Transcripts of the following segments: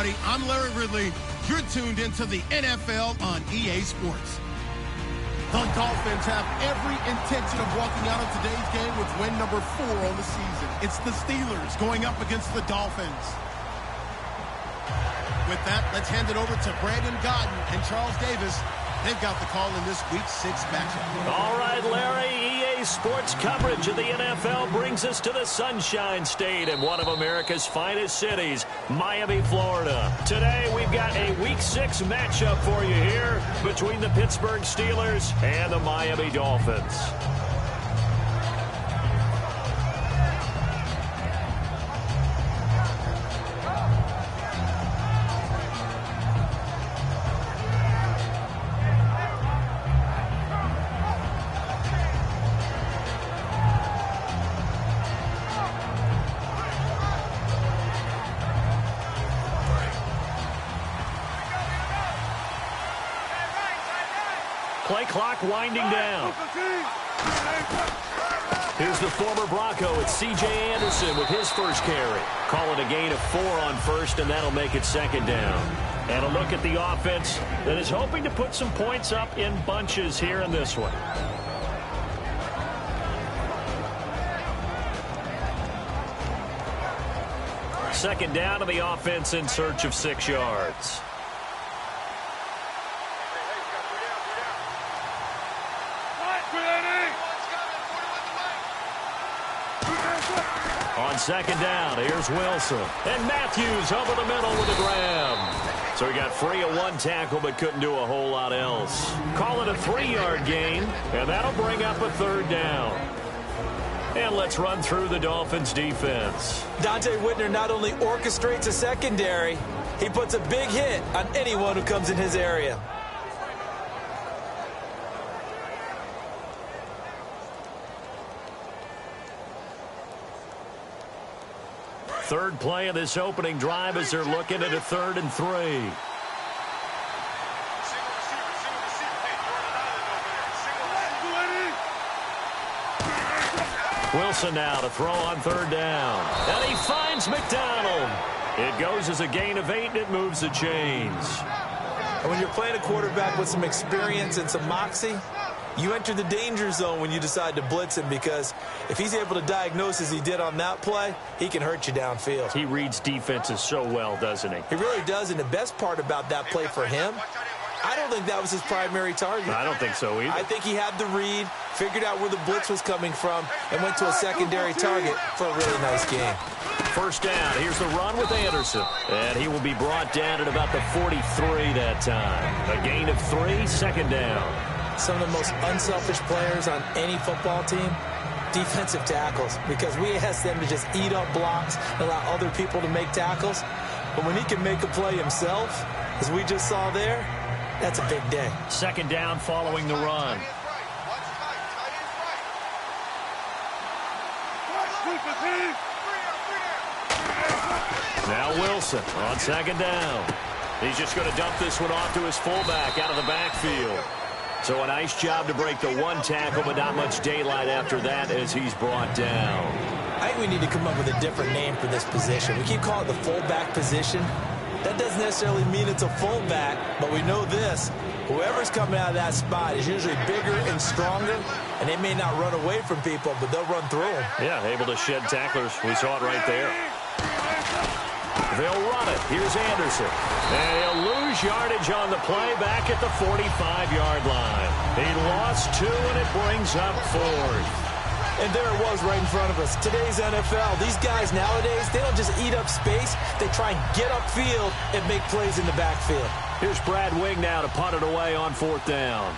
everybody. I'm Larry Ridley. You're tuned into the NFL on EA Sports. The Dolphins have every intention of walking out of today's game with win number 4 on the season. It's the Steelers going up against the Dolphins. With that, let's hand it over to Brandon Godden and Charles Davis. They've got the call in this Week 6 matchup. All right, Larry, EA Sports coverage of the NFL brings us to the Sunshine State in one of America's finest cities, Miami, Florida. Today, we've got a Week 6 matchup for you here between the Pittsburgh Steelers and the Miami Dolphins. Play clock winding down. Here's the former Bronco. It's C.J. Anderson with his first carry. Calling a gain of 4 on first, and that'll make it second down. And a look at the offense that is hoping to put some points up in bunches here in this one. Second down to the offense in search of 6 yards. On second down, here's Wilson. And Matthews over the middle with a grab. So he got free of 1 tackle but couldn't do a whole lot else. Call it a 3-yard gain, and that'll bring up a third down. And let's run through the Dolphins' defense. Dante Whitner not only orchestrates a secondary, he puts a big hit on anyone who comes in his area. Third play of this opening drive as they're looking at a 3rd and 3. Wilson now to throw on 3rd down. And he finds McDonald. It goes as a gain of 8, and it moves the chains. And when you're playing a quarterback with some experience and some moxie, you enter the danger zone when you decide to blitz him, because if he's able to diagnose as he did on that play, he can hurt you downfield. He reads defenses so well, doesn't he? He really does, and the best part about that play for him, I don't think that was his primary target. I don't think so either. I think he had the read, figured out where the blitz was coming from, and went to a secondary target for a really nice game. First down, here's the run with Anderson. And he will be brought down at about the 43 that time. A gain of 3, second down. Some of the most unselfish players on any football team, defensive tackles, because we ask them to just eat up blocks and allow other people to make tackles. But when he can make a play himself, as we just saw there, that's a big day. Second down following the run. Now Wilson on second down. He's just going to dump this one off to his fullback out of the backfield. So a nice job to break the 1 tackle, but not much daylight after that as he's brought down. I think we need to come up with a different name for this position. We keep calling it the fullback position. That doesn't necessarily mean it's a fullback, but we know this. Whoever's coming out of that spot is usually bigger and stronger, and they may not run away from people, but they'll run through them. Yeah, able to shed tacklers. We saw it right there. They'll run it. Here's Anderson. And he'll lose yardage on the play back at the 45-yard line. He lost 2, and it brings up 4th. And there it was right in front of us. Today's NFL, these guys nowadays, they don't just eat up space. They try and get upfield and make plays in the backfield. Here's Brad Wing now to punt it away on 4th down.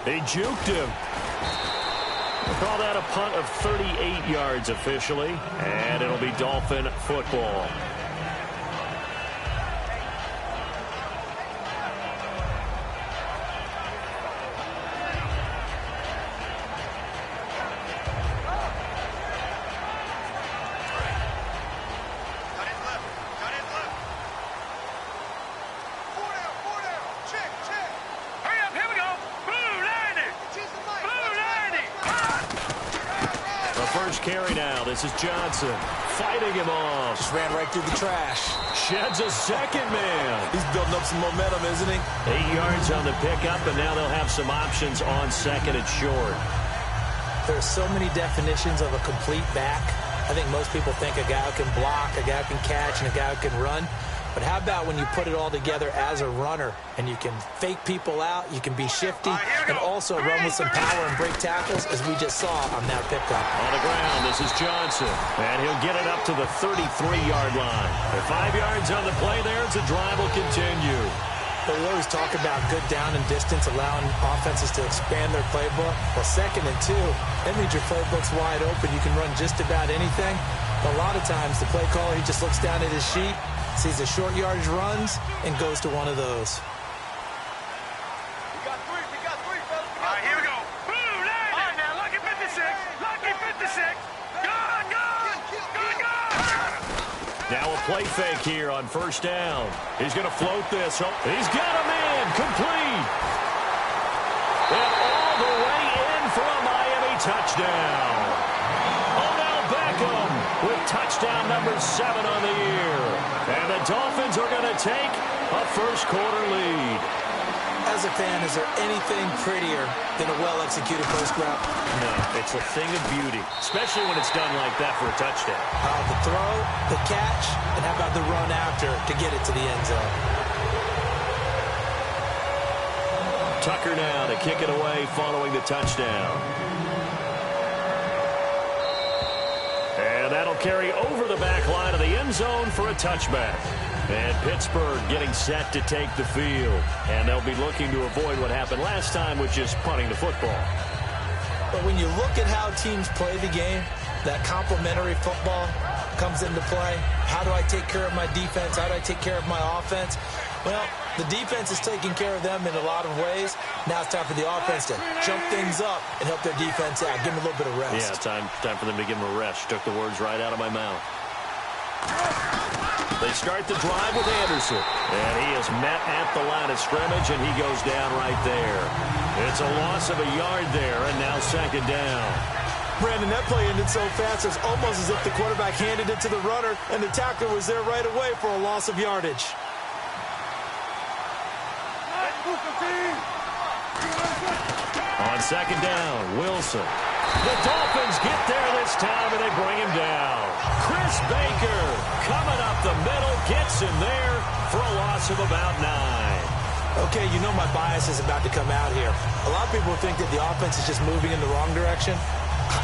They juked him. We'll call that a punt of 38 yards officially, and it'll be Dolphin football. first carry now. This is Johnson fighting him off. Just ran right through the trash. Sheds a second man. He's building up some momentum, isn't he? 8 yards on the pickup, and now they'll have some options on second and short. There are so many definitions of a complete back. I think most people think a guy who can block, a guy who can catch, and a guy who can run. But how about when you put it all together as a runner, and you can fake people out, you can be shifty, and also run with some power and break tackles, as we just saw on that pickup. On the ground, this is Johnson, and he'll get it up to the 33-yard line. At 5 yards on the play there, the drive will continue. But we always talk about good down and distance, allowing offenses to expand their playbook. Well, 2nd and 2, that means your playbook's wide open. You can run just about anything. But a lot of times, the play caller, he just looks down at his sheet, sees the short yardage runs, and goes to one of those. We got three, fellas. All right, here we go. Boom, all right, now, lucky 56. Lucky 56. Gone. Now a play fake here on first down. He's going to float this. He's got a man complete. And all the way in for a Miami touchdown. Odell Beckham with touchdown number 7 on the year. And the Dolphins are going to take a first-quarter lead. As a fan, is there anything prettier than a well-executed post route? No, it's a thing of beauty, especially when it's done like that for a touchdown. The throw, the catch, and how about the run after to get it to the end zone? Tucker now to kick it away following the touchdown. And that'll carry over the back line of the end zone for a touchback. And Pittsburgh getting set to take the field. And they'll be looking to avoid what happened last time, which is punting the football. But when you look at how teams play the game, that complementary football comes into play. How do I take care of my defense? How do I take care of my offense? Well, the defense is taking care of them in a lot of ways. Now it's time for the offense to jump things up and help their defense out. Give them a little bit of rest. Yeah, time for them to give them a rest. Took the words right out of my mouth. They start the drive with Anderson. And he is met at the line of scrimmage, and he goes down right there. It's a loss of a yard there, and now second down. Brandon, that play ended so fast, it's almost as if the quarterback handed it to the runner, and the tackler was there right away for a loss of yardage. On second down, Wilson. The Dolphins get there this time, and they bring him down. Chris Baker coming up the middle, gets him there for a loss of about 9. Okay, you know my bias is about to come out here. A lot of people think that the offense is just moving in the wrong direction.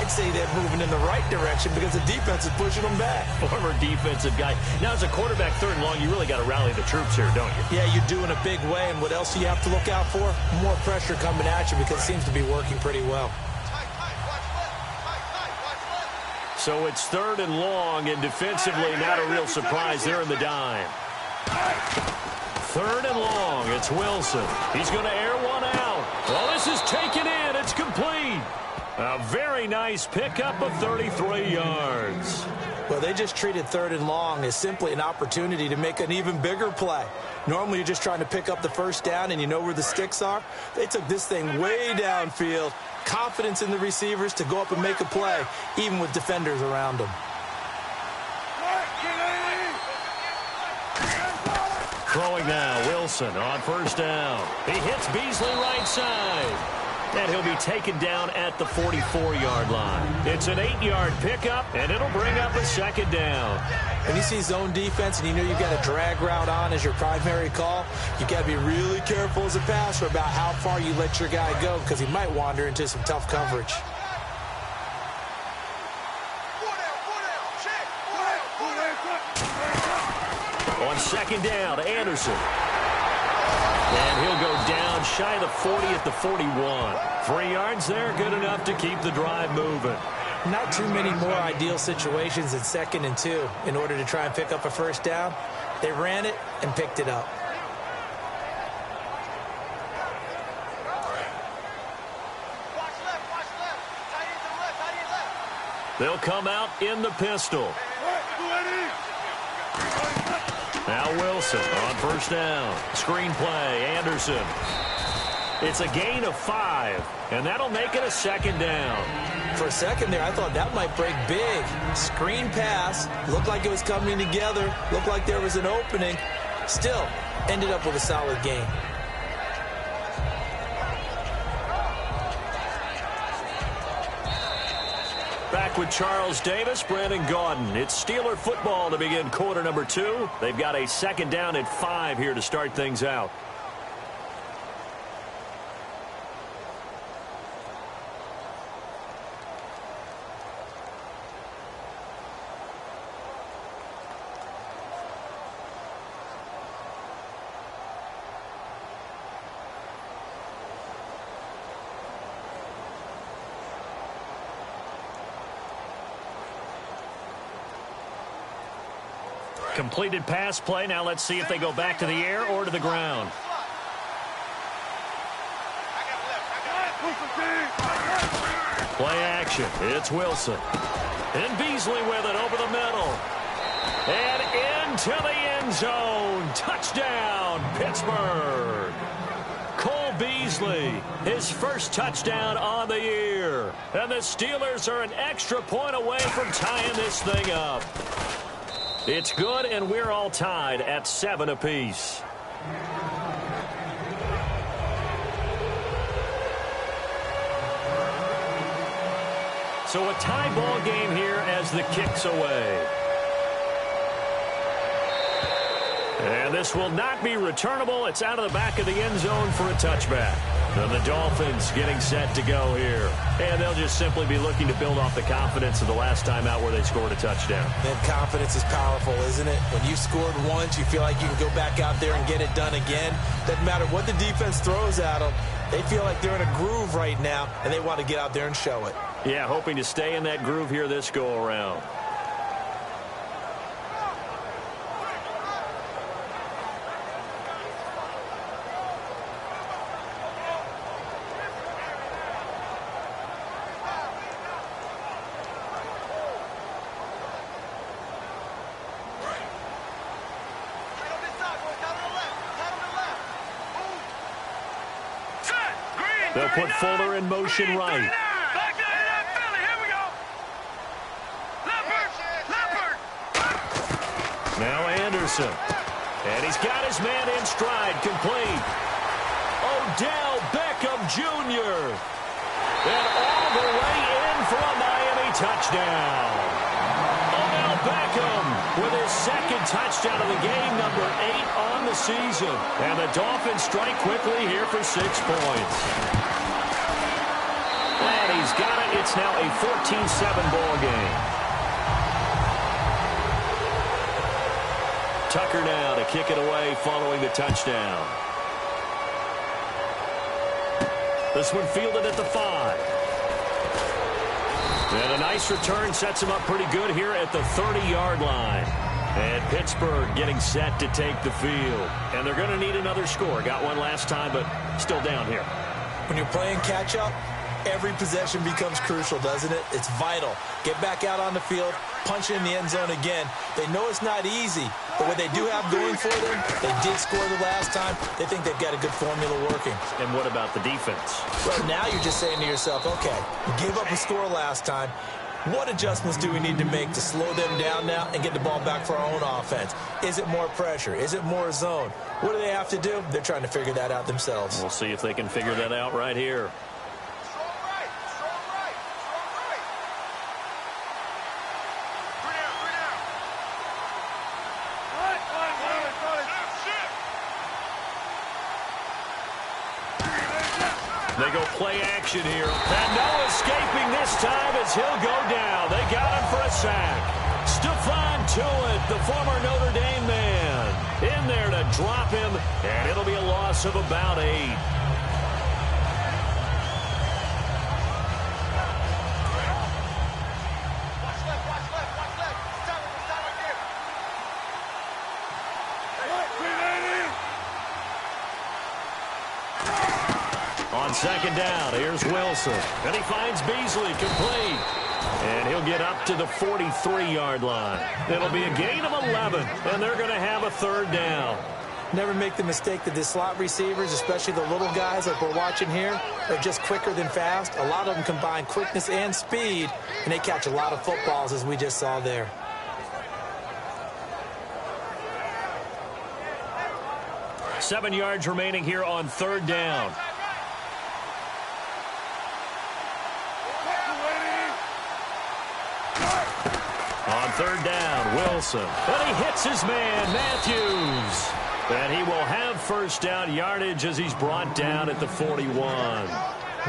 I'd say they're moving in the right direction because the defense is pushing them back. Former defensive guy. Now, as a quarterback, 3rd and long, you really got to rally the troops here, don't you? Yeah, you do in a big way. And what else do you have to look out for? More pressure coming at you because it seems to be working pretty well. So it's 3rd and long, and defensively, not a real surprise. They're in the dime. 3rd and long. It's Wilson. He's going to air one out. Well, this is taken in. It's complete. A very nice pickup of 33 yards. Well, they just treated 3rd and long as simply an opportunity to make an even bigger play. Normally, you're just trying to pick up the first down and you know where the sticks are. They took this thing way downfield. Confidence in the receivers to go up and make a play, even with defenders around them. Throwing now, Wilson on first down. He hits Beasley right side. And he'll be taken down at the 44-yard line. It's an 8-yard pickup, and it'll bring up a second down. When you see zone defense and you know you've got a drag route on as your primary call, you've got to be really careful as a passer about how far you let your guy go because he might wander into some tough coverage. On second down, Anderson. And he'll go down shy of the 40 at the 41. 3 yards there, good enough to keep the drive moving. Not too many more ideal situations in 2nd and 2 in order to try and pick up a first down. They ran it and picked it up. They'll come out in the pistol. Now Wilson on first down. Screen play, Anderson. It's a gain of 5, and that'll make it a second down. For a second there, I thought that might break big. Screen pass, looked like it was coming together, looked like there was an opening. Still, ended up with a solid game. Back with Charles Davis, Brandon Gaudin. It's Steeler football to begin quarter number 2. They've got a second down at 5 here to start things out. Completed pass play. Now let's see if they go back to the air or to the ground. Play action. It's Wilson. And Beasley with it over the middle. And into the end zone. Touchdown, Pittsburgh. Cole Beasley, his first touchdown on the year. And the Steelers are an extra point away from tying this thing up. It's good, and we're all tied at 7 apiece. So a tie ball game here as the kick's away. And this will not be returnable. It's out of the back of the end zone for a touchback. And the Dolphins getting set to go here. And they'll just simply be looking to build off the confidence of the last time out where they scored a touchdown. And confidence is powerful, isn't it? When you scored once, you feel like you can go back out there and get it done again. Doesn't matter what the defense throws at them. They feel like they're in a groove right now, and they want to get out there and show it. Yeah, hoping to stay in that groove here this go-around. They'll put Fuller in motion right. Now Anderson. And he's got his man in stride, complete. Odell Beckham Jr. And all the way in for a Miami touchdown. Odell Beckham with his second touchdown of the game, number 8 on the season. And the Dolphins strike quickly here for 6 points. And he's got it. It's now a 14-7 ball game. Tucker now to kick it away following the touchdown. This one fielded at the 5. And a nice return sets him up pretty good here at the 30-yard line. And Pittsburgh getting set to take the field. And they're going to need another score. Got one last time, but still down here. When you're playing catch-up, every possession becomes crucial, doesn't it? It's vital. Get back out on the field, punch it in the end zone again. They know it's not easy, but what they do have going for them, they did score the last time. They think they've got a good formula working. And what about the defense? Well, now you're just saying to yourself, okay, we gave up a score last time. What adjustments do we need to make to slow them down now and get the ball back for our own offense? Is it more pressure? Is it more zone? What do they have to do? They're trying to figure that out themselves. We'll see if they can figure that out right here. They go play action here. And no escaping this time as he'll go down. They got him for a sack. Stephon Tuitt, the former Notre Dame man, in there to drop him. And it'll be a loss of about 8. On second down, here's Wilson. And he finds Beasley complete. And he'll get up to the 43-yard line. It'll be a gain of 11, and they're going to have a third down. Never make the mistake that the slot receivers, especially the little guys like we're watching here, are just quicker than fast. A lot of them combine quickness and speed, and they catch a lot of footballs, as we just saw there. Seven yards remaining here on third down. On third down, Wilson. But he hits his man, Matthews. And he will have first down yardage as he's brought down at the 41.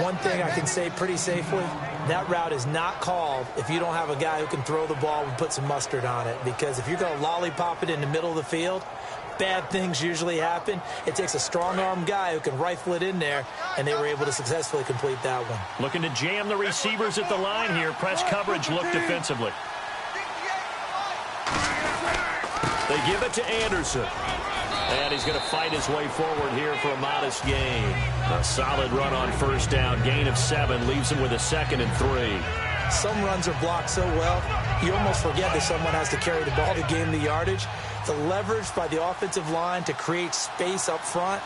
One thing I can say pretty safely, that route is not called if you don't have a guy who can throw the ball and put some mustard on it. Because if you're going to lollipop it in the middle of the field, bad things usually happen. It takes a strong-arm guy who can rifle it in there, and they were able to successfully complete that one. Looking to jam the receivers at the line here. Press coverage look defensively. They give it to Anderson. And he's going to fight his way forward here for a modest gain. A solid run on first down. Gain of 7 leaves him with a 2nd and 3. Some runs are blocked so well, you almost forget that someone has to carry the ball to gain the yardage. The leverage by the offensive line to create space up front,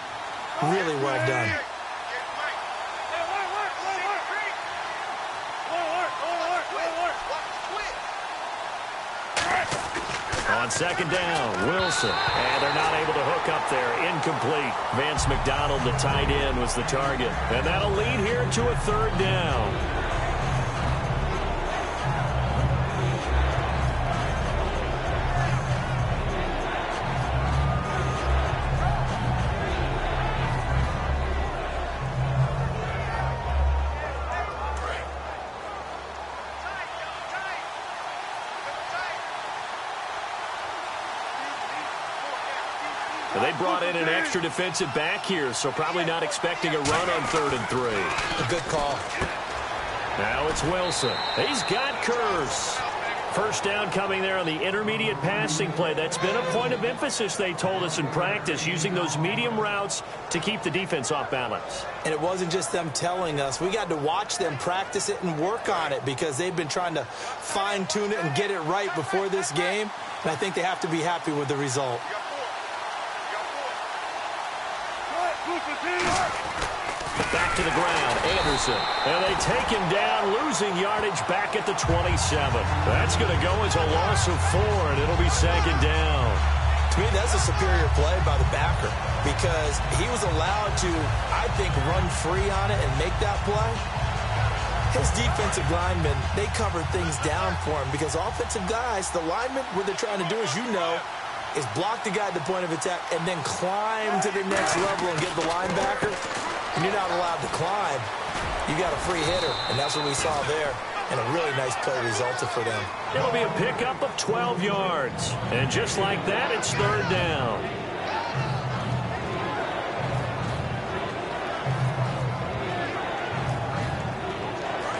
really well done. On second down, Wilson. And they're not able to hook up there. Incomplete. Vance McDonald, the tight end, was the target. And that'll lead here to a third down. They brought in an extra defensive back here, so probably not expecting a run on 3rd and 3. A good call. Now it's Wilson. He's got Curse. First down coming there on the intermediate passing play. That's been a point of emphasis, they told us in practice, using those medium routes to keep the defense off balance. And it wasn't just them telling us. We got to watch them practice it and work on it because they've been trying to fine-tune it and get it right before this game. And I think they have to be happy with the result. Back to the ground, Anderson. And they take him down, losing yardage back at the 27. That's going to go as a loss of 4, and it'll be 2nd down. To me, that's a superior play by the backer because he was allowed to, I think, run free on it and make that play. His defensive linemen, they covered things down for him because offensive guys, the linemen, what they're trying to do, as you know, is block the guy at the point of attack and then climb to the next level and get the linebacker. And you're not allowed to climb. You got a free hitter, and that's what we saw there. And a really nice play resulted for them. It'll be a pickup of 12 yards. And just like that, it's 3rd down.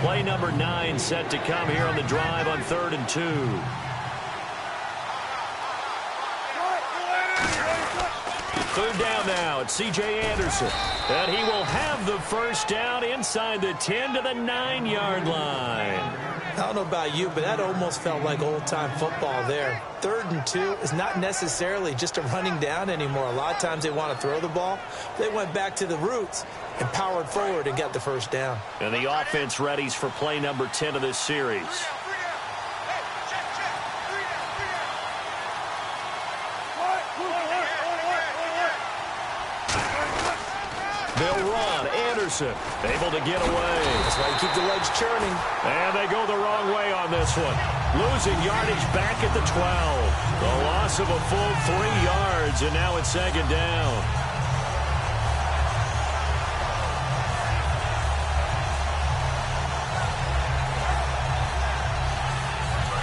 Play number 9 set to come here on the drive on 3rd and 2. Third down now. It's C.J. Anderson. And he will have the first down inside the 10 to the 9-yard line. I don't know about you, but that almost felt like old-time football there. 3rd and 2 is not necessarily just a running down anymore. A lot of times they want to throw the ball. They went back to the roots and powered forward and got the first down. And the offense readies for play number 10 of this series. They'll run. Anderson able to get away. That's why you keep the legs churning. And they go the wrong way on this one. Losing yardage back at the 12. The loss of a full 3 yards, and now it's 2nd down.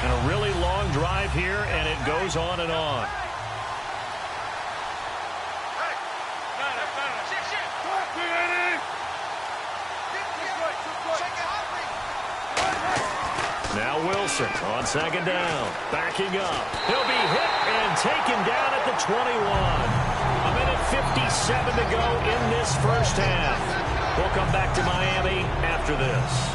And a really long drive here, and it goes on and on. Now Wilson on 2nd down. Backing up. He'll be hit and taken down at the 21. A minute 57 to go in this first half. We'll come back to Miami after this.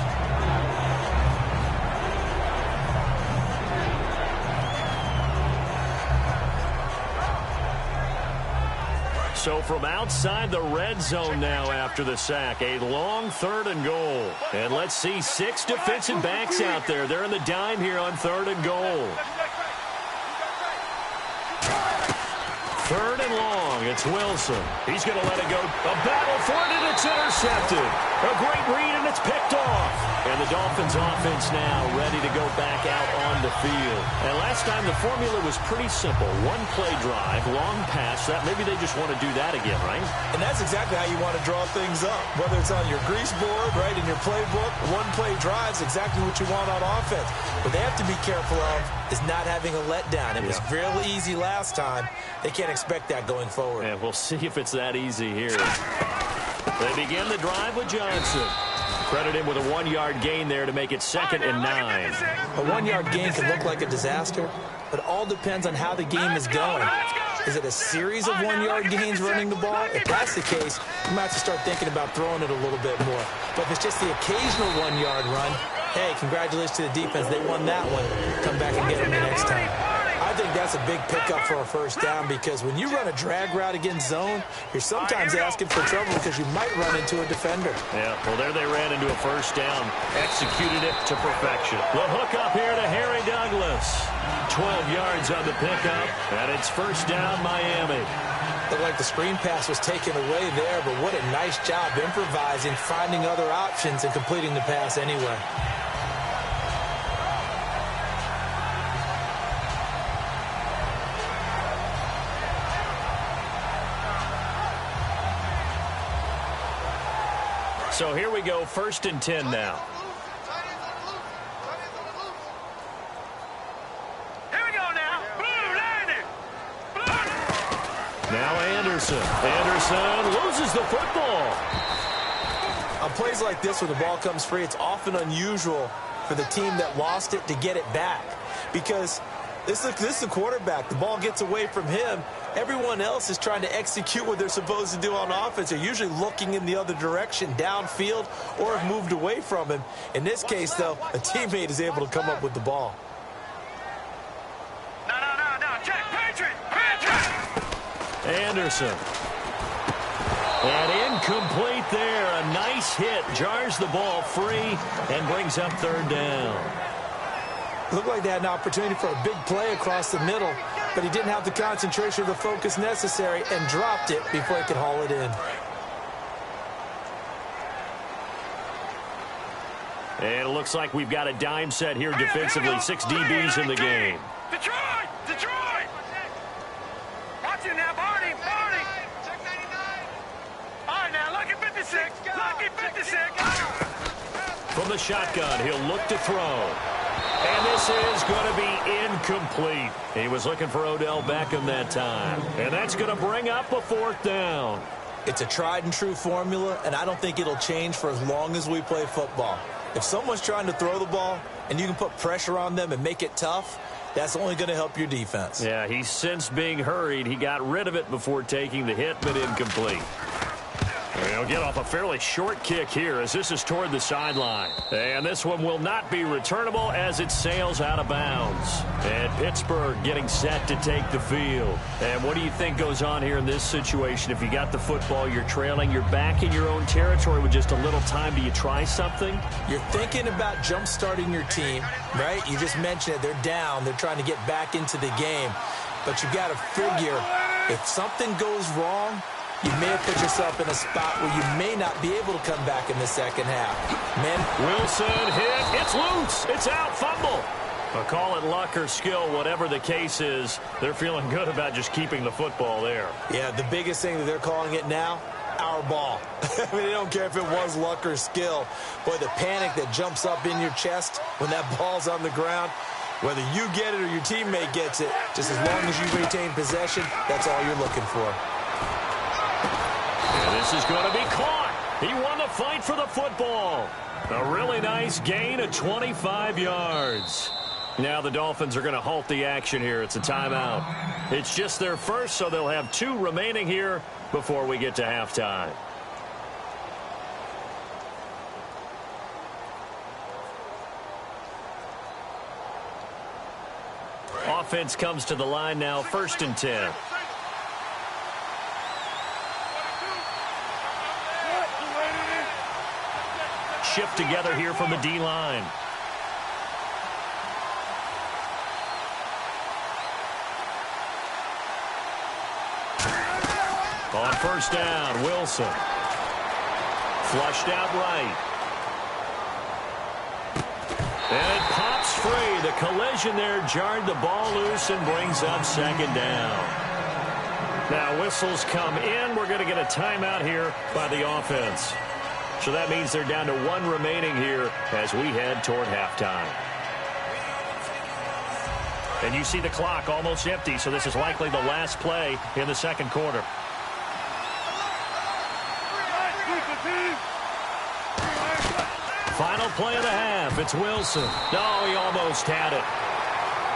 So from outside the red zone now after the sack, a long 3rd and goal. And let's see 6 defensive backs out there. They're in the dime here on 3rd and goal. 3rd and long. It's Wilson. He's going to let it go. A battle for it, and it's intercepted. A great read, and it's picked off. And the Dolphins offense now ready to go back out on the field. And last time the formula was pretty simple. 1-play drive, long pass. That maybe they just want to do that again, right? And that's exactly how you want to draw things up. Whether it's on your grease board, right, in your playbook, 1-play drive is exactly what you want on offense. What they have to be careful of is not having a letdown. It was really easy last time. They can't expect that going forward. And we'll see if it's that easy here. They begin the drive with Johnson. Credit him with a 1-yard gain there to make it 2nd and 9. A 1-yard gain can look like a disaster, but it all depends on how the game is going. Is it a series of 1-yard gains running the ball? If that's the case, you might have to start thinking about throwing it a little bit more. But if it's just the occasional 1-yard run, hey, congratulations to the defense. They won that one. Come back and get them the next time. I think that's a big pickup for a 1st down because when you run a drag route against zone, you're sometimes asking for trouble because you might run into a defender. Yeah, well, there they ran into a 1st down. Executed it to perfection. The hook up here to Harry Douglas. 12 yards on the pickup, and it's 1st down, Miami. Looked like the screen pass was taken away there, but what a nice job improvising, finding other options, and completing the pass anyway. So here we go, 1st and 10 now. Here we go now. Blue, landing. Blue. Now Anderson. Anderson loses the football. On plays like this where the ball comes free, it's often unusual for the team that lost it to get it back. Because this is the quarterback. The ball gets away from him. Everyone else is trying to execute what they're supposed to do on offense. They're usually looking in the other direction, downfield, or have moved away from him. In this case, though, a teammate is able to come up with the ball. No. Check. Patriot. Anderson. And incomplete there. A nice hit. Jars the ball free and brings up 3rd down. Looked like they had an opportunity for a big play across the middle, but he didn't have the concentration or the focus necessary and dropped it before he could haul it in. And it looks like we've got a dime set here defensively. 6 DBs in the game. Detroit. Watch it now, Barney. All right, now, lucky 56. From the shotgun, he'll look to throw. And this is going to be incomplete. He was looking for Odell Beckham that time. And that's going to bring up a 4th down. It's a tried-and-true formula, and I don't think it'll change for as long as we play football. If someone's trying to throw the ball and you can put pressure on them and make it tough, that's only going to help your defense. Yeah, he's since being hurried. He got rid of it before taking the hit, but incomplete. He'll get off a fairly short kick here as this is toward the sideline. And this one will not be returnable as it sails out of bounds. And Pittsburgh getting set to take the field. And what do you think goes on here in this situation? If you got the football, you're trailing, you're back in your own territory with just a little time. Do you try something? You're thinking about jump-starting your team, right? You just mentioned it. They're down. They're trying to get back into the game. But you've got to figure if something goes wrong, you may have put yourself in a spot where you may not be able to come back in the 2nd half. Wilson hit. It's loose. It's out. Fumble. But call it luck or skill, whatever the case is, they're feeling good about just keeping the football there. Yeah, the biggest thing that they're calling it now, our ball. I mean, they don't care if it was luck or skill. Boy, the panic that jumps up in your chest when that ball's on the ground, whether you get it or your teammate gets it, just as long as you retain possession, that's all you're looking for. And this is going to be caught. He won the fight for the football. A really nice gain of 25 yards. Now the Dolphins are going to halt the action here. It's a timeout. It's just their first, so they'll have 2 remaining here before we get to halftime. Offense comes to the line now, 1st and 10. shift together here from the D-line. On first down, Wilson. Flushed out right. And it pops free. The collision there jarred the ball loose and brings up second down. Now whistles come in. We're going to get a timeout here by the offense. So that means they're down to 1 remaining here as we head toward halftime. And you see the clock almost empty, so this is likely the last play in the second quarter. Final play of the half. It's Wilson. No, he almost had it.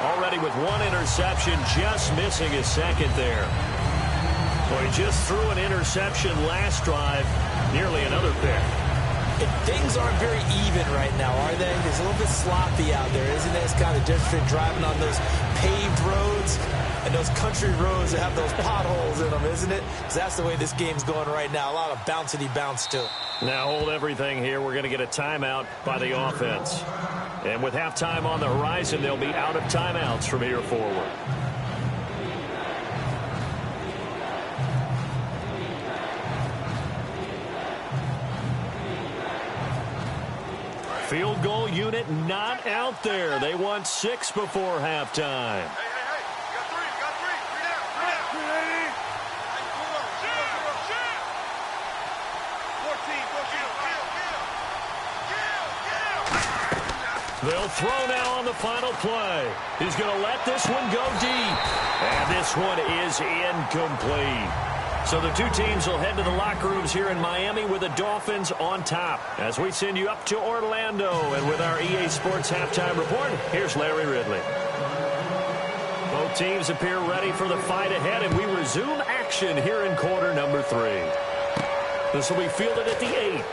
Already with 1 interception, just missing his second there. Well, he just threw an interception last drive, nearly another pick. And things aren't very even right now, are they? It's a little bit sloppy out there, isn't it? It's kind of different driving on those paved roads and those country roads that have those potholes in them, isn't it? Because that's the way this game's going right now. A lot of bouncity bounce to it. Now hold everything here. We're going to get a timeout by the offense. And with halftime on the horizon, they'll be out of timeouts from here forward. Field goal unit not out there. They want 6 before halftime. Hey, you got 3, you got 3. 3 down, 3 down. 14. They'll throw now on the final play. He's going to let this one go deep. And this one is incomplete. So the 2 teams will head to the locker rooms here in Miami with the Dolphins on top. As we send you up to Orlando, and with our EA Sports Halftime Report, here's Larry Ridley. Both teams appear ready for the fight ahead, and we resume action here in quarter number 3. This will be fielded at the 8.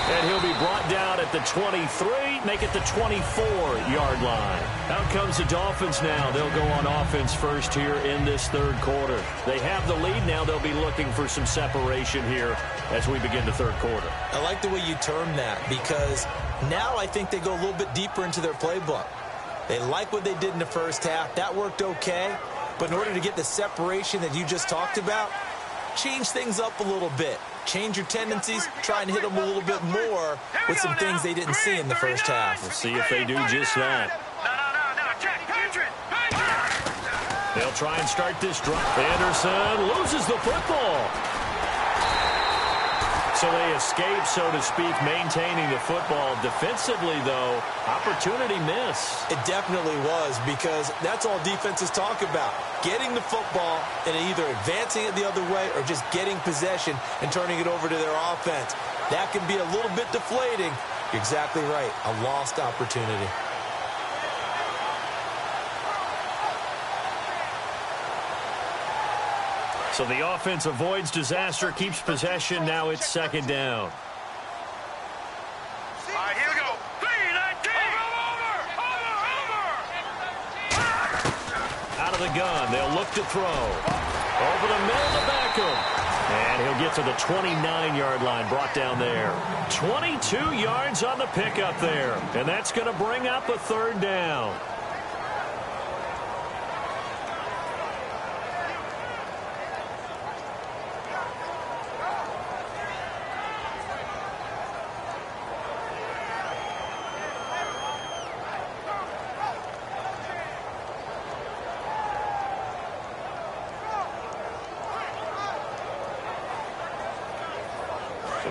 And he'll be brought down at the 23, make it the 24-yard line. Out comes the Dolphins now. They'll go on offense first here in this third quarter. They have the lead now. They'll be looking for some separation here as we begin the third quarter. I like the way you term that, because now I think they go a little bit deeper into their playbook. They like what they did in the first half. That worked okay. But in order to get the separation that you just talked about, change things up a little bit. Change your tendencies, try and hit them a little bit more with some things they didn't see in the first half. We'll see if they do just that. No, Jack, Patriot. They'll try and start this drive. Anderson loses the football. So they escape, so to speak, maintaining the football. Defensively, though, opportunity miss. It definitely was, because that's all defenses talk about. Getting the football and either advancing it the other way or just getting possession and turning it over to their offense. That can be a little bit deflating. You're exactly right. A lost opportunity. So the offense avoids disaster, keeps possession. Now it's second down. All right, here we go. 3-19. Over. Out of the gun, they'll look to throw. Over the middle to Beckham. And he'll get to the 29-yard line, brought down there. 22 yards on the pickup there. And that's going to bring up a third down.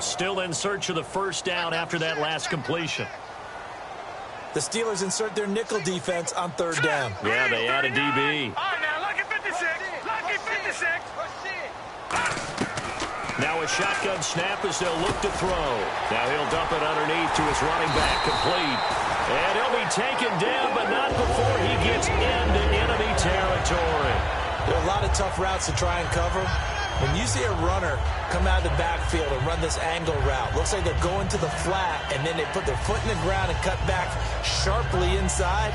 Still in search of the first down after that last completion. The Steelers insert their nickel defense on third down. Yeah, they add a DB. All right, now, lucky 56. Lucky 56. Now a shotgun snap as they'll look to throw. Now he'll dump it underneath to his running back, complete. And he'll be taken down, but not before he gets into enemy territory. There are a lot of tough routes to try and cover. When you see a runner come out of the backfield and run this angle route, looks like they're going to the flat, and then they put their foot in the ground and cut back sharply inside,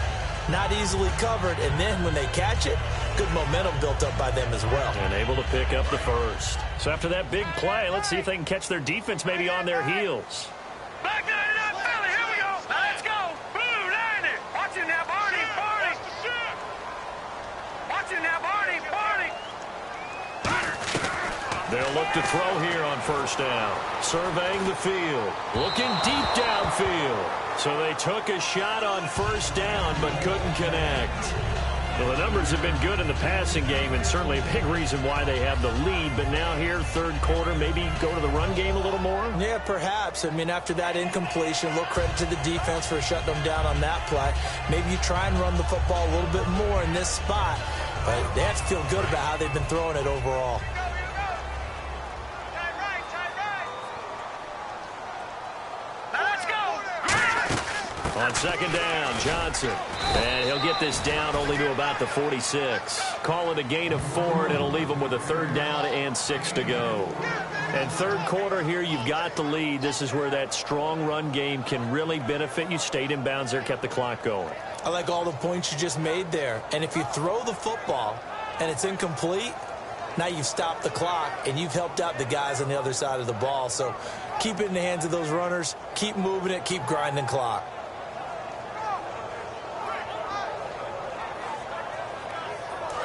not easily covered. And then when they catch it, good momentum built up by them as well. And able to pick up the first. So after that big play, let's see if they can catch their defense maybe on their heels. Back to that Philly. Here we go. Let's go. Blue, line it. Watch it now, Barney. Barney. Watch it now, Barney. Barney. They'll look to throw here on first down. Surveying the field. Looking deep downfield. So they took a shot on first down but couldn't connect. Well, the numbers have been good in the passing game and certainly a big reason why they have the lead. But now here, third quarter, maybe go to the run game a little more? Yeah, perhaps. I mean, after that incompletion, a little credit to the defense for shutting them down on that play. Maybe you try and run the football a little bit more in this spot. But they have to feel good about how they've been throwing it overall. On second down, Johnson. And he'll get this down only to about the 46. Call it a gain of 4, and it'll leave him with a third down and 6 to go. And third quarter here, you've got the lead. This is where that strong run game can really benefit you. Stayed in bounds there, kept the clock going. I like all the points you just made there. And if you throw the football and it's incomplete, now you've stopped the clock and you've helped out the guys on the other side of the ball. So keep it in the hands of those runners. Keep moving it. Keep grinding clock.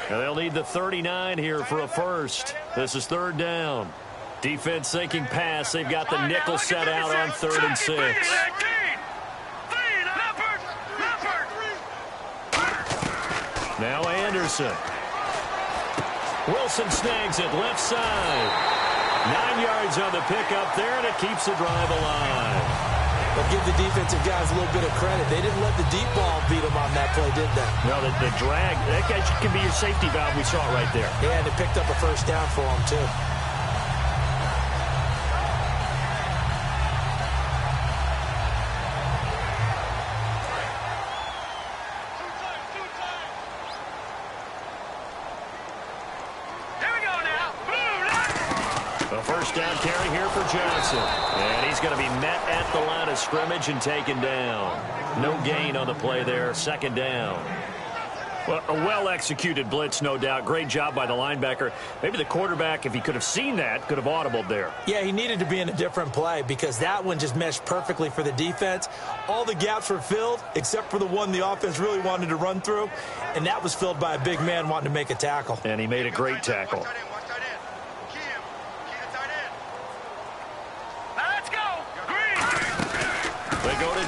Now they'll need the 39 here for a first. This is third down. Defense thinking pass. They've got the nickel set out on 3rd and 6. Now Anderson. Wilson snags it left side. 9 yards on the pickup there, and it keeps the drive alive. But give the defensive guys a little bit of credit. They didn't let the deep ball beat them on that play, did they? No, the drag, that can be your safety valve. We saw it right there. Yeah, and it picked up a first down for them, too. Down carry here for Johnson. And he's going to be met at the line of scrimmage and taken down. No gain on the play there. Second down. Well, a well-executed blitz, no doubt. Great job by the linebacker. Maybe the quarterback, if he could have seen that, could have audibled there. Yeah, he needed to be in a different play because that one just meshed perfectly for the defense. All the gaps were filled except for the one the offense really wanted to run through, and that was filled by a big man wanting to make a tackle. And he made a great tackle.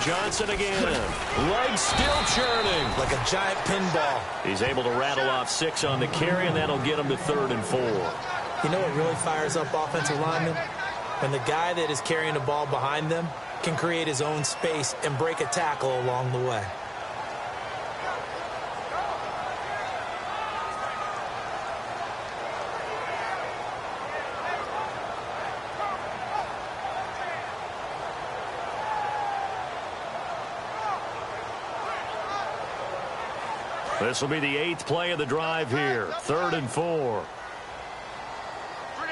Johnson again. Legs still churning. Like a giant pinball. He's able to rattle off 6 on the carry, and that'll get him to 3rd and 4. You know what really fires up offensive linemen? When the guy that is carrying the ball behind them can create his own space and break a tackle along the way. This will be the 8th play of the drive here. 3rd and 4. Here we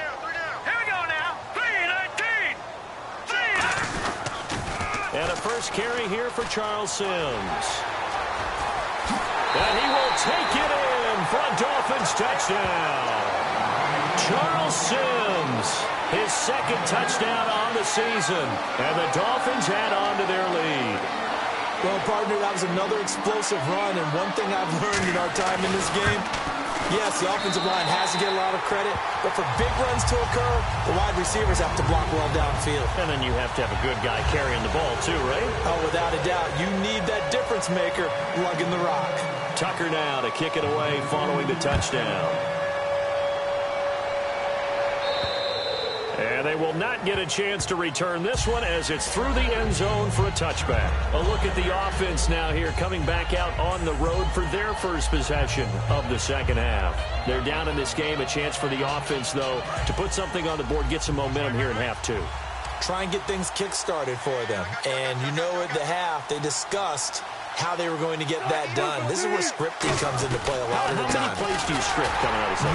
go now. 3-19. And a first carry here for Charles Sims. And he will take it in for a Dolphins touchdown. Charles Sims, his 2nd touchdown on the season. And the Dolphins add on to their lead. Well, partner, that was another explosive run, and one thing I've learned in our time in this game, yes, the offensive line has to get a lot of credit, but for big runs to occur, the wide receivers have to block well downfield. And then you have to have a good guy carrying the ball, too, right? Oh, without a doubt. You need that difference maker lugging the rock. Tucker now to kick it away following the touchdown. And they will not get a chance to return this one as it's through the end zone for a touchback. A look at the offense now here coming back out on the road for their first possession of the second half. They're down in this game. A chance for the offense, though, to put something on the board, get some momentum here in half 2. Try and get things kick-started for them. And you know at the half they discussed how they were going to get that done. This is where scripting comes into play a lot of the time. How many plays do you script coming out of the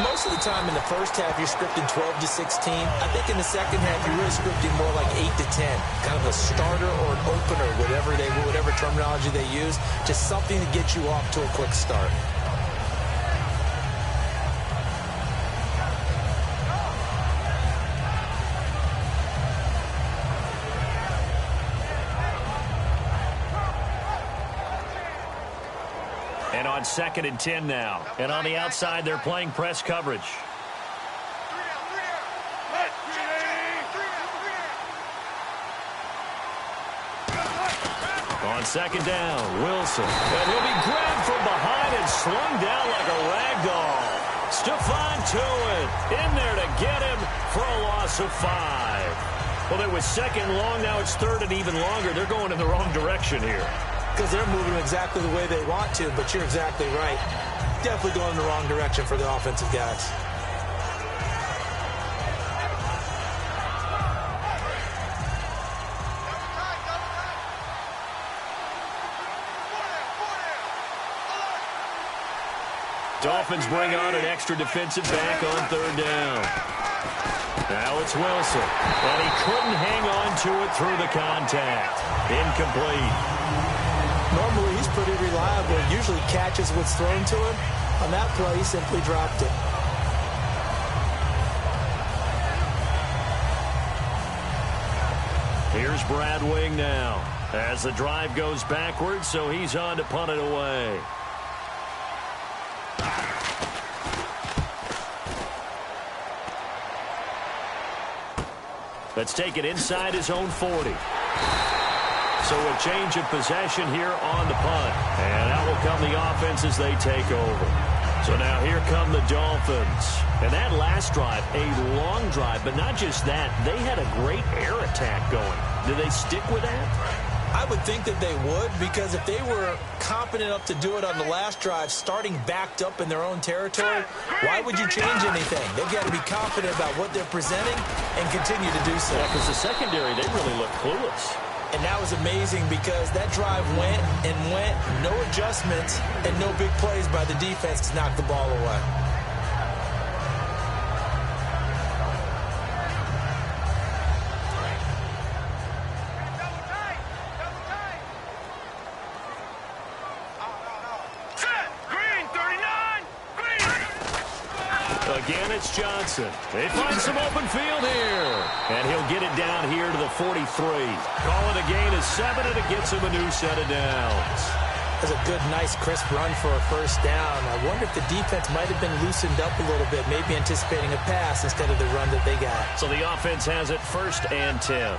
Most of the time in the first half, you're scripting 12 to 16. I think in the second half, you're really scripting more like 8 to 10. Kind of a starter or an opener, whatever terminology they use. Just something to get you off to a quick start. And on 2nd and 10 now. And on the outside, they're playing press coverage. On 2nd down, Wilson. And he'll be grabbed from behind and slung down like a rag doll. Stephon Tuitt in there to get him for a loss of 5. Well, it was 2nd and long. Now it's 3rd and even longer. They're going in the wrong direction here. Because they're moving exactly the way they want to, but you're exactly right. Definitely going in the wrong direction for the offensive guys. Dolphins bring on an extra defensive back on 3rd down. Now it's Wilson, and he couldn't hang on to it through the contact. Incomplete. Normally, he's pretty reliable. He usually catches what's thrown to him. On that play, he simply dropped it. Here's Brad Wing now as the drive goes backwards, so he's on to punt it away. Let's take it inside his own 40. So a change of possession here on the punt. And out will come the offense as they take over. So now here come the Dolphins. And that last drive, a long drive, but not just that. They had a great air attack going. Do they stick with that? I would think that they would, because if they were competent enough to do it on the last drive, starting backed up in their own territory, why would you change anything? They've got to be confident about what they're presenting and continue to do so. Yeah, because the secondary, they really look clueless. And that was amazing because that drive went and went, no adjustments, and no big plays by the defense to knock the ball away. Again, it's Johnson. They find some open field here. And he'll get it down here to the 43. Call it a gain of 7, and it gets him a new set of downs. That's a good, nice, crisp run for a first down. I wonder if the defense might have been loosened up a little bit, maybe anticipating a pass instead of the run that they got. So the offense has it 1st and 10.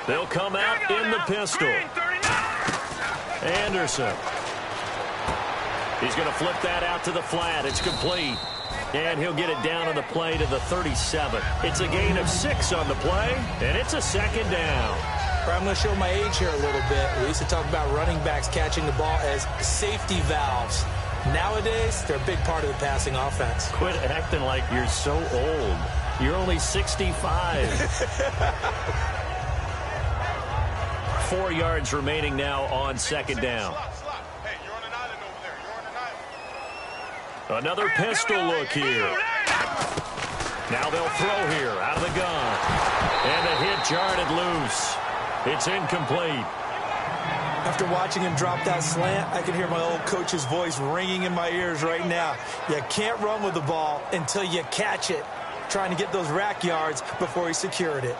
They'll come out in the pistol. Anderson. He's going to flip that out to the flat. It's complete. And he'll get it down on the play to the 37. It's a gain of 6 on the play, and it's a 2nd down. I'm going to show my age here a little bit. We used to talk about running backs catching the ball as safety valves. Nowadays, they're a big part of the passing offense. Quit acting like you're so old. You're only 65. 4 yards remaining now on 2nd down. Another pistol look here. Now they'll throw here out of the gun. And the hit jarred it loose. It's incomplete. After watching him drop that slant, I can hear my old coach's voice ringing in my ears right now. You can't run with the ball until you catch it. Trying to get those rack yards before he secured it.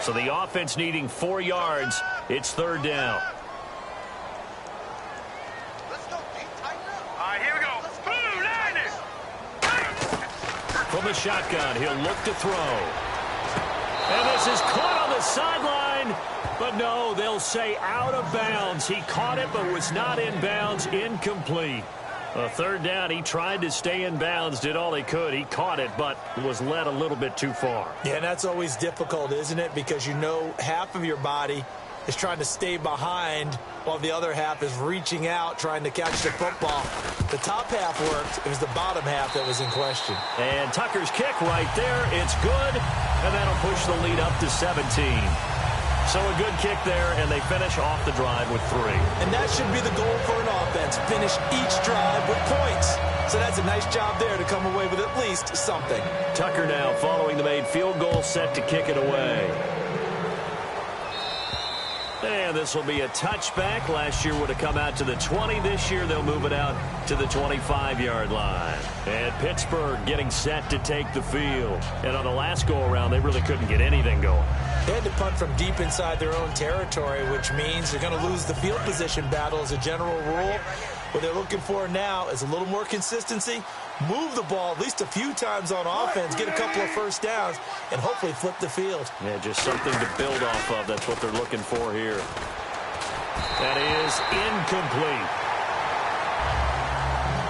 So the offense needing 4 yards. It's 3rd down. All right, here we go. Blue, line it. From the shotgun, he'll look to throw. And this is caught on the sideline. But no, they'll say out of bounds. He caught it but was not in bounds. Incomplete. A 3rd down, he tried to stay in bounds, did all he could. He caught it, but was led a little bit too far. Yeah, and that's always difficult, isn't it? Because you know half of your body is trying to stay behind while the other half is reaching out, trying to catch the football. The top half worked. It was the bottom half that was in question. And Tucker's kick right there. It's good, and that'll push the lead up to 17. So a good kick there, and they finish off the drive with 3. And that should be the goal for an offense, finish each drive with points. So that's a nice job there to come away with at least something. Tucker now following the made field goal, set to kick it away. And this will be a touchback. Last year would have come out to the 20. This year they'll move it out to the 25-yard line. And Pittsburgh getting set to take the field. And on the last go-around, they really couldn't get anything going. They had to punt from deep inside their own territory, which means they're going to lose the field position battle as a general rule. What they're looking for now is a little more consistency, move the ball at least a few times on offense, get a couple of first downs, and hopefully flip the field. Yeah, just something to build off of. That's what they're looking for here. That is incomplete.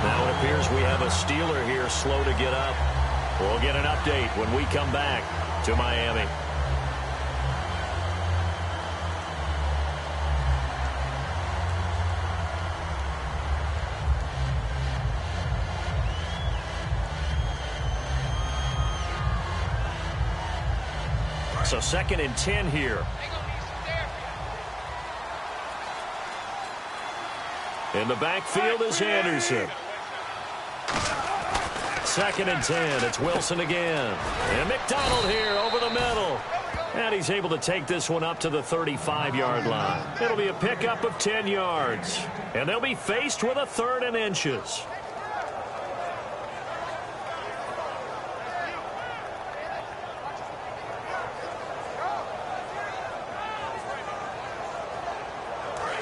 Now it appears we have a Steeler here slow to get up. We'll get an update when we come back to Miami. So 2nd and 10 here. In the backfield is Anderson. 2nd and 10. It's Wilson again. And McDonald here over the middle. And he's able to take this one up to the 35-yard line. It'll be a pickup of 10 yards. And they'll be faced with a 3rd and inches.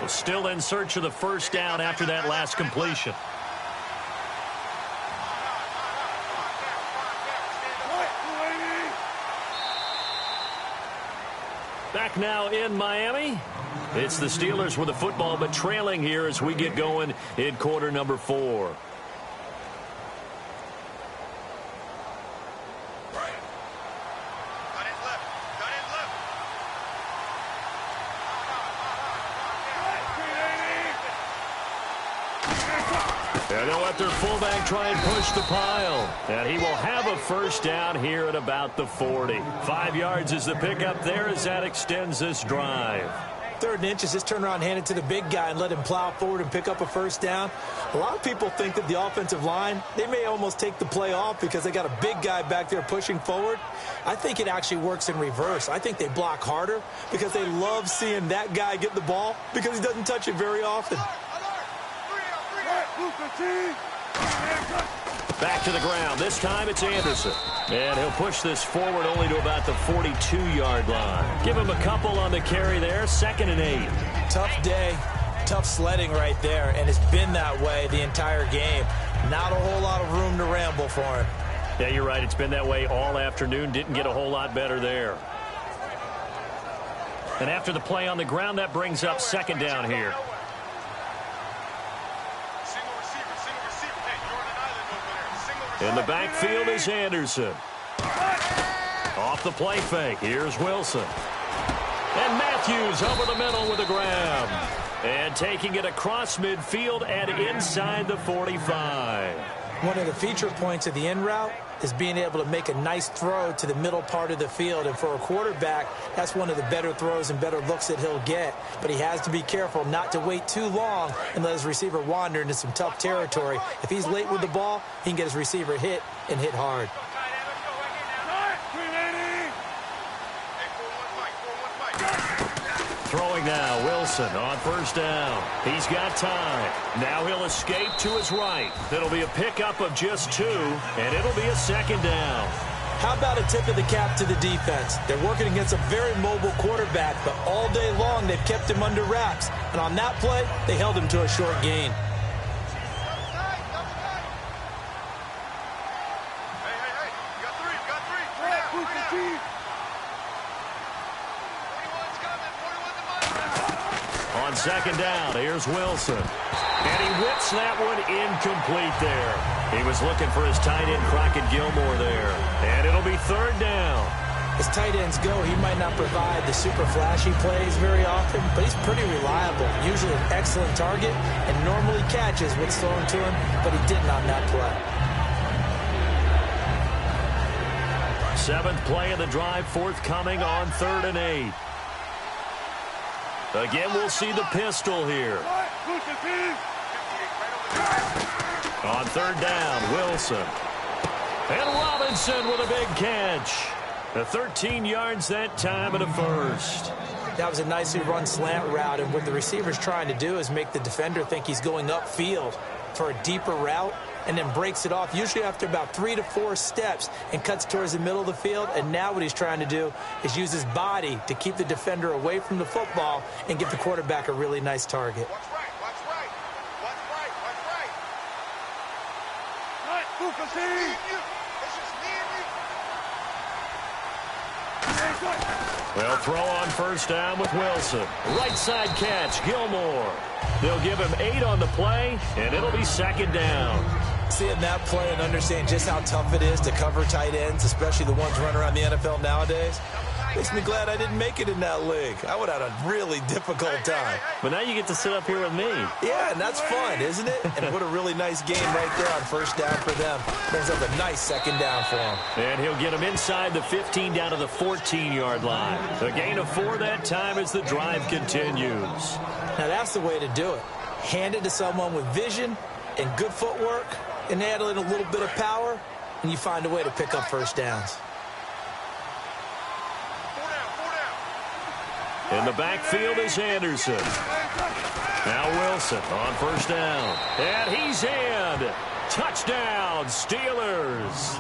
Still in search of the first down after that last completion. Back now in Miami. It's the Steelers with the football, but trailing here as we get going in quarter number 4. And they'll let their fullback try and push the pile. And he will have a first down here at about the 40. 5 yards is the pickup there as that extends this drive. 3rd and inches, just turn around, hand it to the big guy and let him plow forward and pick up a first down. A lot of people think that the offensive line, they may almost take the play off because they got a big guy back there pushing forward. I think it actually works in reverse. I think they block harder because they love seeing that guy get the ball because he doesn't touch it very often. Back to the ground. This time it's Anderson. And he'll push this forward only to about the 42-yard line. Give him a couple on the carry there. 2nd and 8. Tough day. Tough sledding right there. And it's been that way the entire game. Not a whole lot of room to ramble for him. Yeah, you're right. It's been that way all afternoon. Didn't get a whole lot better there. And after the play on the ground, that brings up 2nd down here. In the backfield is Anderson. Off the play fake. Here's Wilson. And Matthews over the middle with a grab. And taking it across midfield and inside the 45. One of the feature points of the in route is being able to make a nice throw to the middle part of the field. And for a quarterback, that's one of the better throws and better looks that he'll get. But he has to be careful not to wait too long and let his receiver wander into some tough territory. If he's late with the ball, he can get his receiver hit and hit hard. Throwing now, Wilson on first down. He's got time. Now he'll escape to his right. It'll be a pickup of just 2, and it'll be a 2nd down. How about a tip of the cap to the defense? They're working against a very mobile quarterback, but all day long they've kept him under wraps. And on that play, they held him to a short gain. On 2nd down, here's Wilson. And he whips that one incomplete there. He was looking for his tight end, Crockett Gilmore, there. And it'll be 3rd down. As tight ends go, he might not provide the super flashy plays very often, but he's pretty reliable. Usually an excellent target and normally catches what's thrown to him, but he didn't on that play. 7th play of the drive forthcoming on 3rd and 8. Again, we'll see the pistol here. On 3rd down, Wilson. And Robinson with a big catch. The 13 yards that time in the first. That was a nicely run slant route, and what the receiver's trying to do is make the defender think he's going upfield for a deeper route, and then breaks it off, usually after about 3 to 4 steps, and cuts towards the middle of the field. And now what he's trying to do is use his body to keep the defender away from the football and give the quarterback a really nice target. Watch right, watch right. Watch right, watch right. Right, Lucas, it's just me and you. They'll throw on first down with Wilson. Right side catch, Gilmore. They'll give him 8 on the play, and it'll be second down. Seeing that play and understanding just how tough it is to cover tight ends, especially the ones running around the NFL nowadays, makes me glad I didn't make it in that league. I would have had a really difficult time. But now you get to sit up here with me. Yeah, and that's fun, isn't it? And what a really nice game right there on first down for them. Brings up a nice second down for him. And he'll get him inside the 15 down to the 14-yard line. A gain of 4 that time as the drive continues. Now that's the way to do it. Hand it to someone with vision and good footwork and add in a little bit of power, and you find a way to pick up first downs. In the backfield is Anderson. Now Wilson on first down. And he's in. Touchdown, Steelers.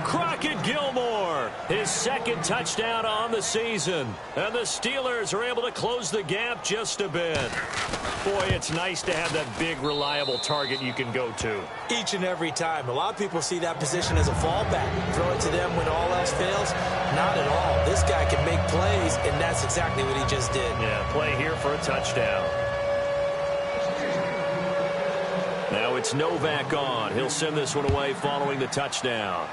Crockett Gilmore, his second touchdown on the season. And the Steelers are able to close the gap just a bit. Boy, it's nice to have that big, reliable target you can go to. Each and every time. A lot of people see that position as a fallback. Throw it to them when all else fails. Not at all. This guy can make plays, and that's exactly what he just did. Yeah, play here for a touchdown. Now it's Novak on. He'll send this one away following the touchdown.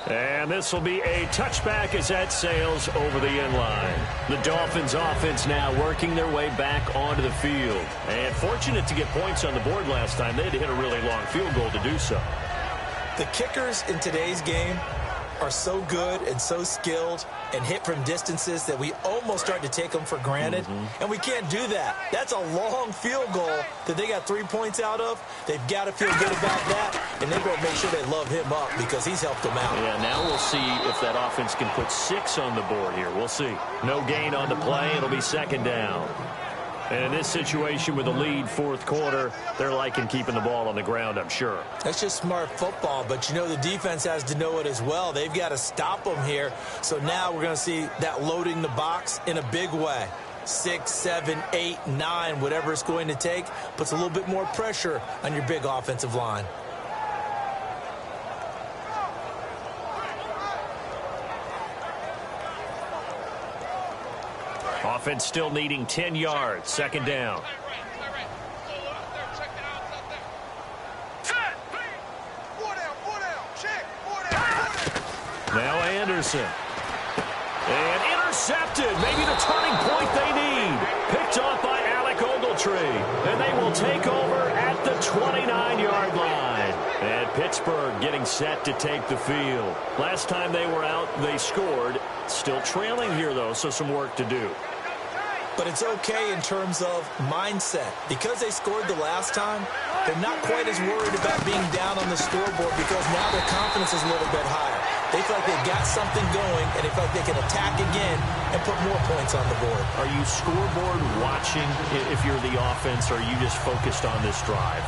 And this will be a touchback as that sails over the end line. The Dolphins offense now working their way back onto the field. And fortunate to get points on the board last time. They had to hit a really long field goal to do so. The kickers in today's game are so good and so skilled and hit from distances that we almost start to take them for granted. And we can't do that. That's a long field goal that they got 3 points out of. They've got to feel good about that, and they've got to make sure they love him up because he's helped them out. Yeah, now we'll see if that offense can put 6 on the board here. We'll see. No gain on the play. It'll be second down. And in this situation with the lead fourth quarter, they're liking keeping the ball on the ground, I'm sure. That's just smart football, but you know the defense has to know it as well. They've got to stop them here. So now we're going to see that loading the box in a big way. 6, 7, 8, 9, whatever it's going to take, puts a little bit more pressure on your big offensive line. Offense still needing 10 yards. Second down. Now Anderson. And intercepted. Maybe the turning point they need. Picked off by Alec Ogletree. And they will take over at the 29-yard line. And Pittsburgh getting set to take the field. Last time they were out, they scored. Still trailing here, though, so some work to do. But it's okay in terms of mindset. Because they scored the last time, they're not quite as worried about being down on the scoreboard because now their confidence is a little bit higher. They feel like they've got something going, and they feel like they can attack again and put more points on the board. Are you scoreboard watching if you're the offense, or are you just focused on this drive?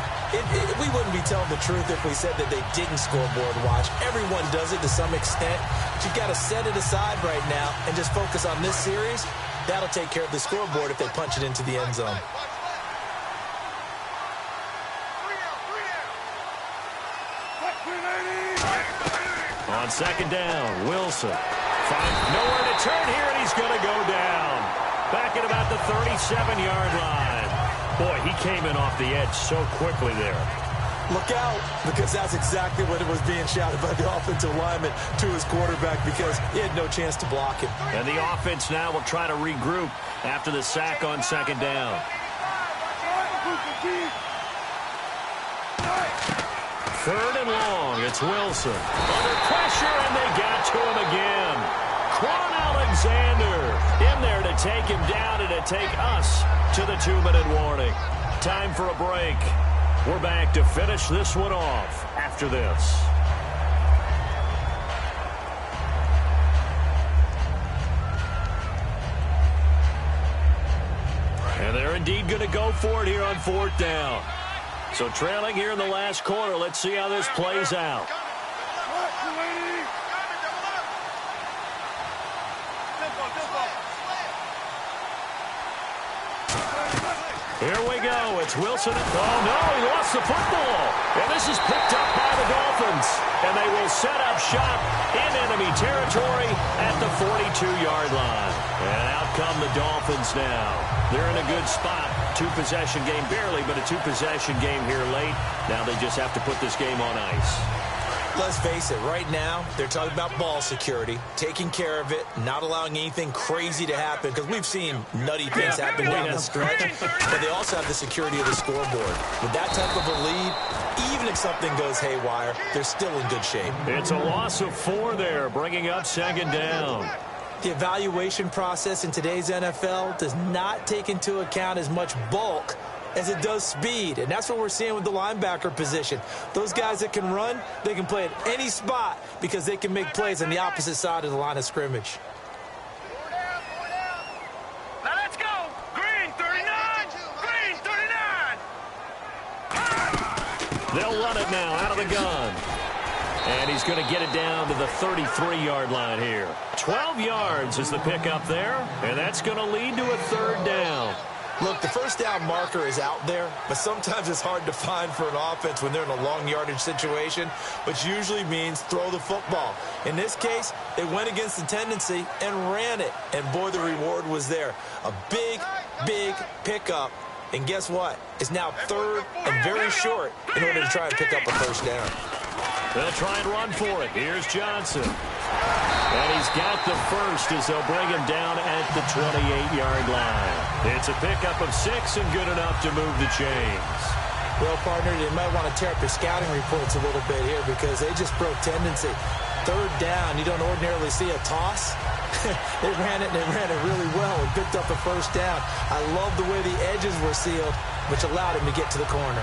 We wouldn't be telling the truth if we said that they didn't scoreboard watch. Everyone does it to some extent. But you've got to set it aside right now and just focus on this series. That'll take care of the scoreboard if they punch it into the end zone. On second down, Wilson. Nowhere to turn here, and he's going to go down. Back at about the 37-yard line. Boy, he came in off the edge so quickly there. Look out, because that's exactly what it was being shouted by the offensive lineman to his quarterback because he had no chance to block him. And the offense now will try to regroup after the sack on second down. Third and long, it's Wilson. Under pressure, and they got to him again. Quan Alexander in there to take him down and to take us to the 2-minute warning. Time for a break. We're back to finish this one off after this. And they're indeed going to go for it here on 4th down. So trailing here in the last quarter. Let's see how this plays out. Here we go. It's Wilson. Oh, no, he lost the football. And this is picked up by the Dolphins. And they will set up shop in enemy territory at the 42-yard line. And out come the Dolphins now. They're in a good spot. Two-possession game, barely, but a two-possession game here late. Now they just have to put this game on ice. Let's face it, right now, they're talking about ball security, taking care of it, not allowing anything crazy to happen, because we've seen nutty things happen down the stretch, but they also have the security of the scoreboard. With that type of a lead, even if something goes haywire, they're still in good shape. It's a loss of 4 there, bringing up 2nd down. The evaluation process in today's NFL does not take into account as much bulk as it does speed, and that's what we're seeing with the linebacker position. Those guys that can run, they can play at any spot because they can make plays on the opposite side of the line of scrimmage. Now let's go. Green 39. Green 39. They'll run it now out of the gun. And he's going to get it down to the 33-yard line here. 12 yards is the pickup there, and that's going to lead to a 3rd down. Look, the first down marker is out there, but sometimes it's hard to find for an offense when they're in a long yardage situation, which usually means throw the football. In this case, they went against the tendency and ran it, and boy, the reward was there. A big, big pickup, and guess what? It's now 3rd and very short in order to try and pick up a 1st down. They'll try and run for it. Here's Johnson. And he's got the 1st as they'll bring him down at the 28-yard line. It's a pickup of 6 and good enough to move the chains. Well, partner, they might want to tear up their scouting reports a little bit here because they just broke tendency. 3rd down, you don't ordinarily see a toss. They ran it, and they ran it really well and picked up a 1st down. I love the way the edges were sealed, which allowed him to get to the corner.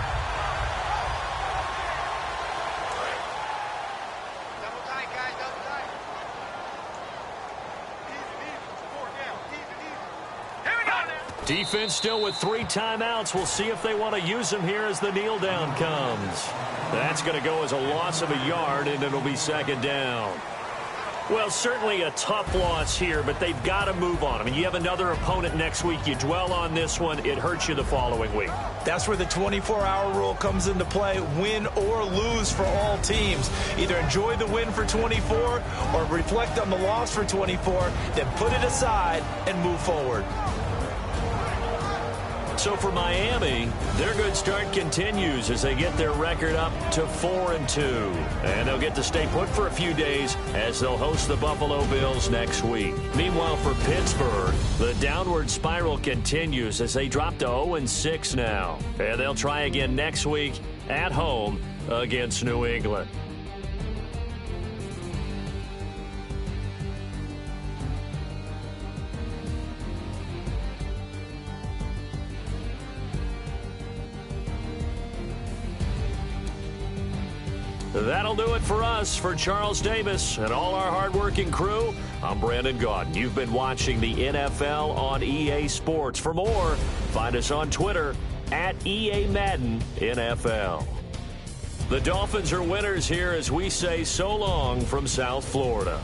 Defense still with 3 timeouts. We'll see if they want to use them here as the kneel down comes. That's going to go as a loss of a yard, and it'll be 2nd down. Well, certainly a tough loss here, but they've got to move on. I mean, you have another opponent next week. You dwell on this one, it hurts you the following week. That's where the 24-hour rule comes into play, win or lose for all teams. Either enjoy the win for 24 or reflect on the loss for 24, then put it aside and move forward. So for Miami, their good start continues as they get their record up to 4-2. And they'll get to stay put for a few days as they'll host the Buffalo Bills next week. Meanwhile, for Pittsburgh, the downward spiral continues as they drop to 0-6 now. And they'll try again next week at home against New England. That'll do it for us. For Charles Davis and all our hardworking crew, I'm Brandon Gaudin. You've been watching the NFL on EA Sports. For more, find us on Twitter at EA Madden NFL. The Dolphins are winners here as we say so long from South Florida.